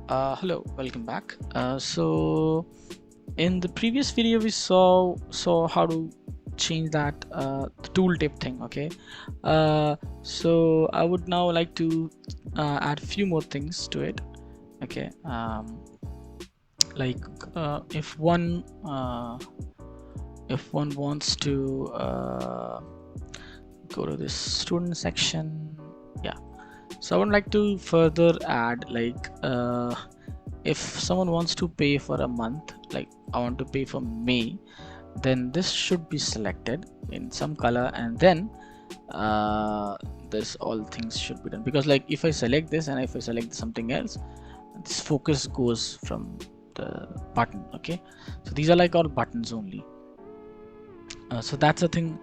Hello, welcome back. So in the previous video we saw how to change that the tooltip thing. Okay, so I would now like to add a few more things to it. Okay, like if one wants to go to this student section, yeah. So I would like to further add like if someone wants to pay for a month, like I want to pay for May, then this should be selected in some color, and then this all things should be done, because like if I select this and if I select something else, this focus goes from the button. Okay, so these are like all buttons only. So that's the thing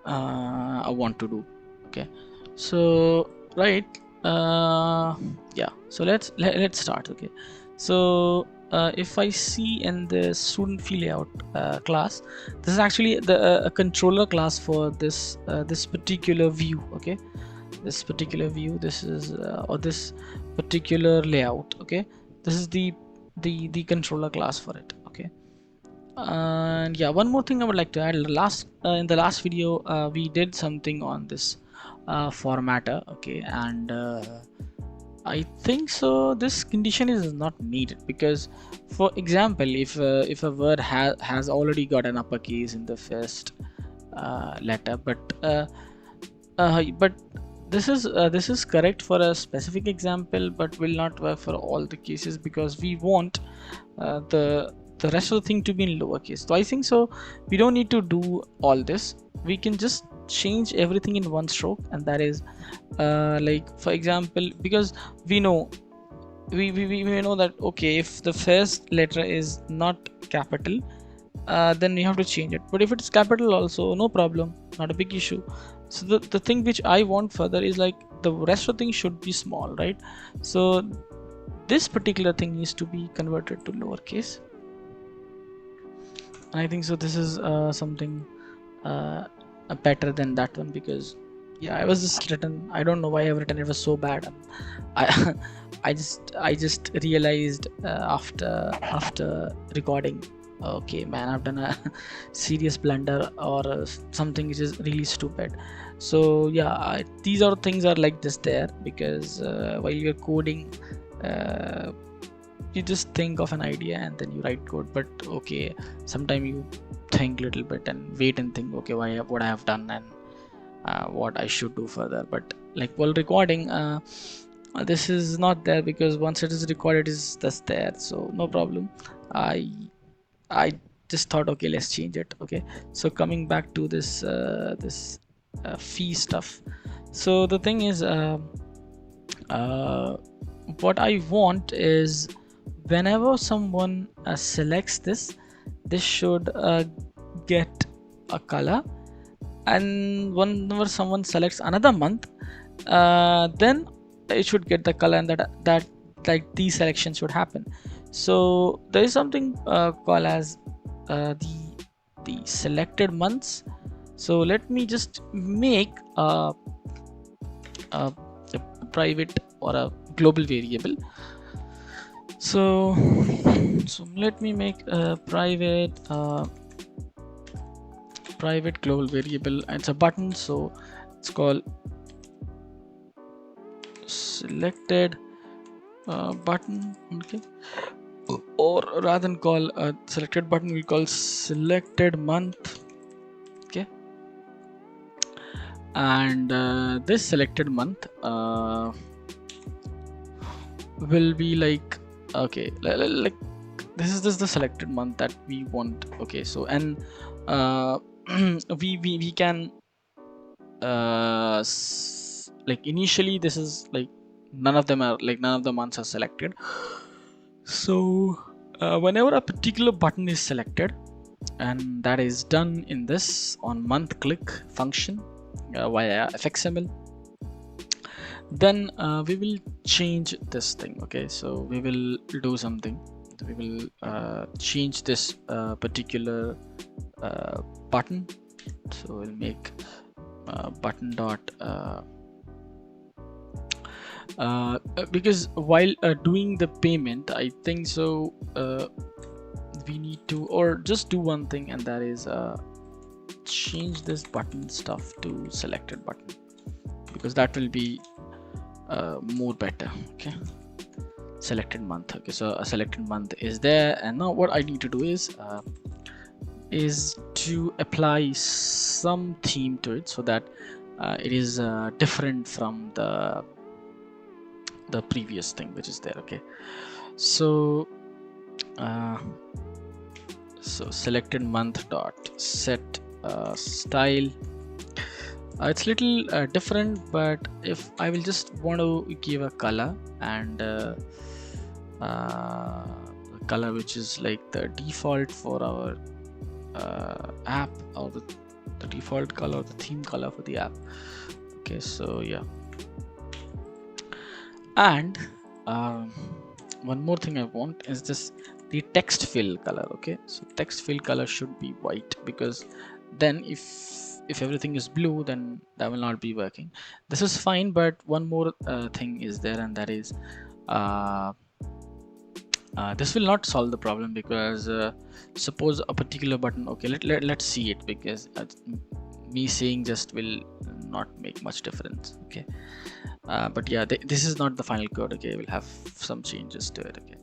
I want to do. Okay, so right, yeah, so let's start. Okay, so if I see in the student fee layout class, this is actually a controller class for this this particular view. Okay, this particular view, this is or this particular layout. Okay, this is the controller class for it. Okay, and yeah, one more thing I would like to add. In the last video we did something on this formatter. Okay, and I think so this condition is not needed, because for example, if a word has already got an uppercase in the first letter, but this is correct for a specific example, but will not work for all the cases, because we want the rest of the thing to be in lowercase. So I think so we don't need to do all this. We can just change everything in one stroke, and that is like for example, because we know we know that okay, if the first letter is not capital, then you have to change it, but if it's capital also, no problem, not a big issue. So the thing which I want further is like the rest of the thing should be small, right? So this particular thing needs to be converted to lowercase. I think so this is something better than that one, because yeah, I was just written, I don't know why I've written it was so bad. I I just realized after recording, okay man, I've done a serious blunder, or something which is really stupid. So yeah, these are things are like this there, because while you're coding, uh, you just think of an idea and then you write code. But okay, sometimes you think a little bit and wait and think, okay, what I have done, and what I should do further. But like while recording, this is not there, because once it is recorded, is just there, so no problem. I just thought, okay, let's change it. Okay, so coming back to this fee stuff. So the thing is, uh, what I want is, whenever someone selects this should get a color, and whenever someone selects another month, then it should get the color, and that like these selections should happen. So there is something called as the selected months. So let me just make a private or a global variable. So let me make a private global variable. It's a button, so it's called selected button. Okay, or rather than call a selected button, we call selected month. Okay, and this selected month will be like, okay, like this is the selected month that we want. Okay, so and we can like initially this is like none of the months are selected. So whenever a particular button is selected, and that is done in this on month click function via fxml, then we will change this thing. Okay, so we will do something. We will change this particular button. So we'll make button dot Because while doing the payment, I think so we need to, or just do one thing, and that is change this button stuff to selected button, because that will be more better. Okay, selected month. Okay, so a selected month is there, and now what I need to do is to apply some theme to it, so that it is different from the previous thing which is there. Okay, so selected month dot set style. It's little different, but if I will just want to give a color, and color which is like the default for our app, or the default color, the theme color for the app. Okay, so yeah, and one more thing I want is this, the text fill color. Okay, so text fill color should be white, because then if everything is blue, then that will not be working. This is fine, but one more thing is there, and that is this will not solve the problem, because suppose a particular button, okay, let's see it, because me saying just will not make much difference. Okay, but yeah, this is not the final code. Okay, we'll have some changes to it. Okay,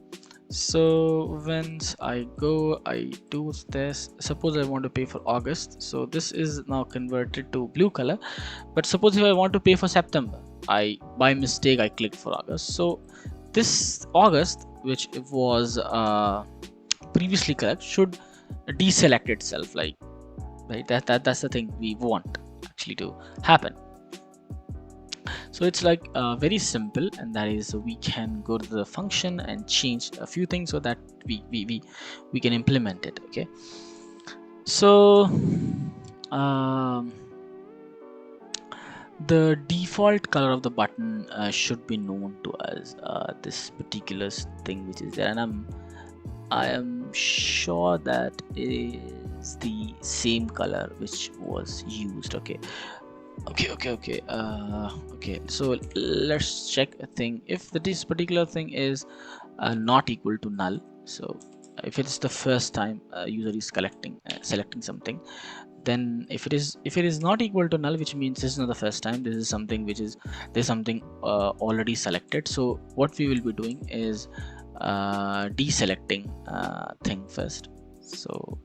so once I go, I do this. Suppose I want to pay for August, so this is now converted to blue color. But suppose if I want to pay for September, I by mistake I clicked for August, so this August, which was previously correct, should deselect itself, like, right? That's the thing we want actually to happen. So it's like very simple, and that is we can go to the function and change a few things, so that we can implement it. Okay, so the default color of the button should be known to us, this particular thing which is there, and I am sure that is the same color which was used. Okay, okay, so let's check a thing. If this particular thing is not equal to null, so if it's the first time user is selecting something, then if it is not equal to null, which means this is not the first time, this is something which is, there's something already selected. So what we will be doing is deselecting thing first. So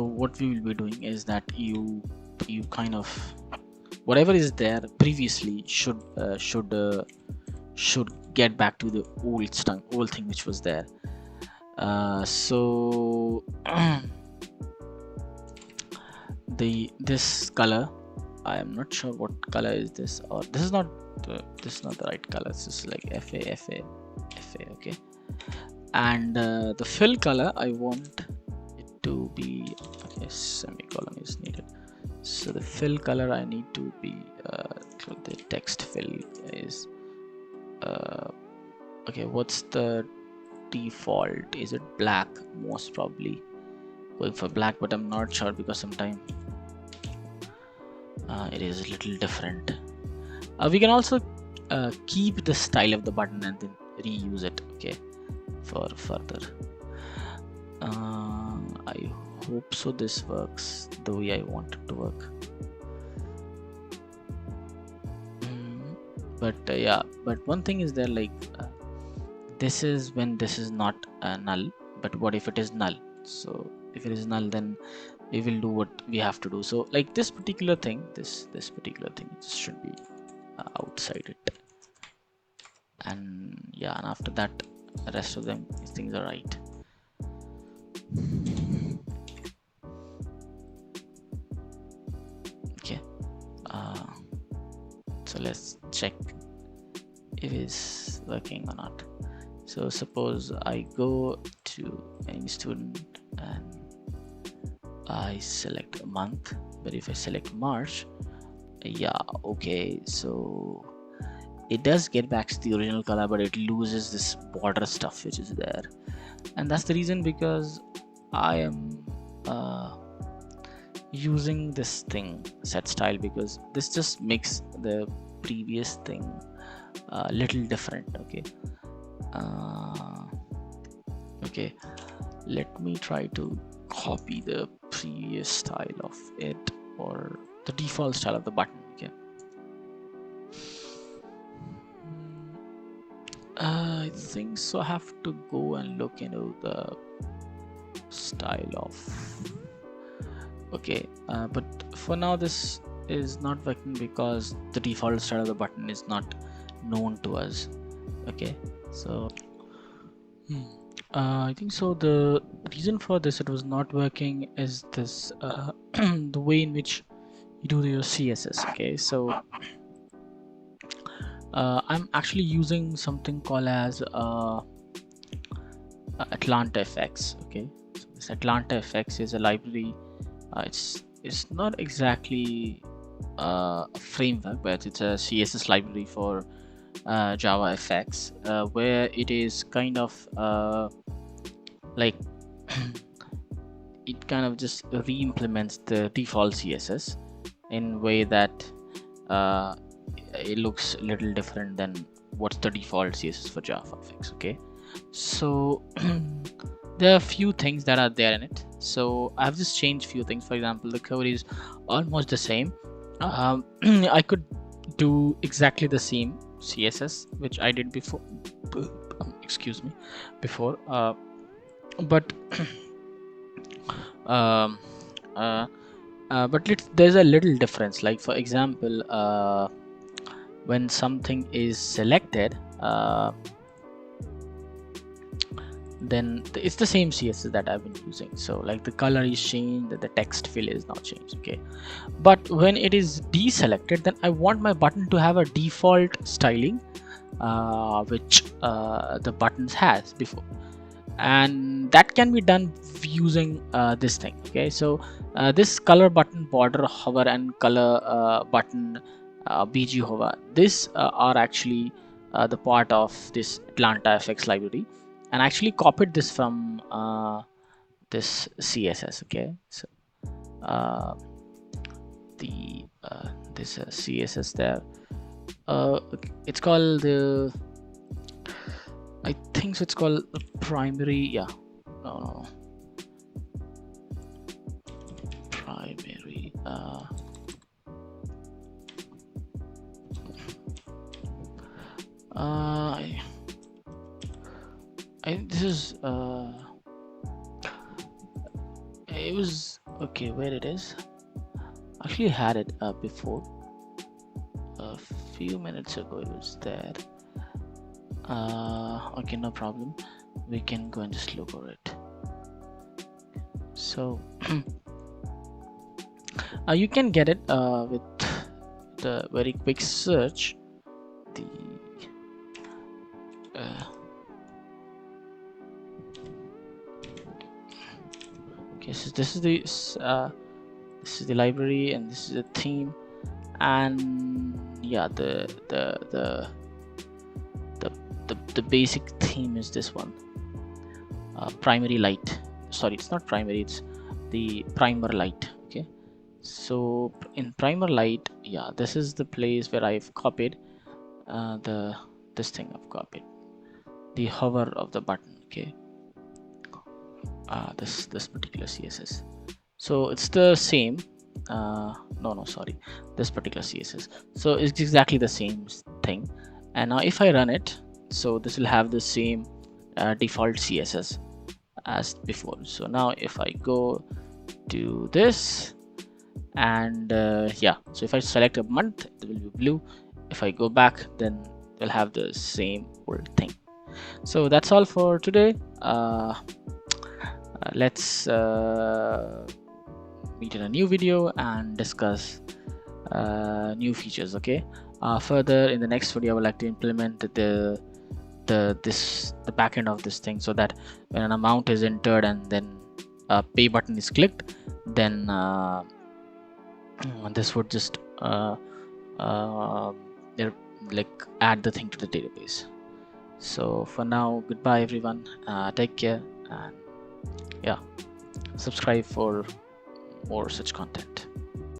what we will be doing is that you kind of, whatever is there previously should get back to the old thing which was there. So this color, I am not sure what color is this, or this is not the right color. This is like FA. Okay, and the fill color, I want it to be, okay, semicolon is needed. So the fill color I need to be the text fill is okay, what's the default? Is it black? Most probably going for black, but I'm not sure, because sometimes it is a little different. We can also keep the style of the button and then reuse it, okay, for further. I hope so this works the way I want it to work. But yeah, but one thing is there, like this is when this is not null, but what if it is null? So if it is null, then we will do what we have to do. So like this particular thing, this particular thing should be outside it, and yeah, and after that the rest of them, these things are right. Okay, so let's check if it's working or not. So suppose I go to any student and I select a month, but if I select March, yeah, okay, so it does get back to the original color, but it loses this border stuff which is there, and that's the reason, because I am using this thing set style, because this just makes the previous thing a little different. Okay, okay, let me try to copy the previous style of it, or the default style of the button. Okay, I think so. I have to go and look into the style of. Okay, but for now this is not working because the default style of the button is not known to us. Okay, so I think so the reason for this it was not working is this the way in which you do your CSS. Okay, so I'm actually using something called as AtlantaFX. Okay, so this AtlantaFX is a library. It's not exactly a framework, but it's a CSS library for JavaFX, where it is kind of like it kind of just re-implements the default CSS in way that it looks a little different than what's the default CSS for JavaFX. Okay, so there are a few things that are there in it. So I've just changed few things. For example, the code is almost the same. I could do exactly the same CSS which I did before. Excuse me, before. But um, but there's a little difference. Like for example, when something is selected, then it's the same CSS that I've been using. So like the color is changed, the text fill is not changed. Okay, but when it is deselected, then I want my button to have a default styling which the buttons has before, and that can be done using this thing. Okay, so this color button border hover and color button BG hover, this are actually the part of this AtlantaFX library, and I actually copied this from this CSS. Okay, so this CSS there, it's called the, I think so, it's called primary. Yeah, no, primary. This is it was okay. Where it is? Actually, I had it before. A few minutes ago, it was there. Okay, no problem. We can go and just look for it. So you can get it with the very quick search. The okay, so this is the library, and this is the theme, and yeah, the basic theme is this one, primary light. Sorry, it's not primary, it's the primer light. Okay, so in primer light, yeah, this is the place where I've copied this thing. I've copied the hover of the button. Okay, this particular CSS. So it's the same. No, sorry, this particular CSS. So it's exactly the same thing. And now if I run it, so this will have the same default CSS as before. So now if I go to this, and yeah, so if I select a month, it will be blue. If I go back, then we'll have the same old thing. So that's all for today. Let's meet in a new video and discuss new features. Okay, further in the next video I would like to implement the back end of this thing, so that when an amount is entered and then a pay button is clicked, then this would just like add the thing to the database. So for now, goodbye everyone, take care, and yeah, subscribe for more such content.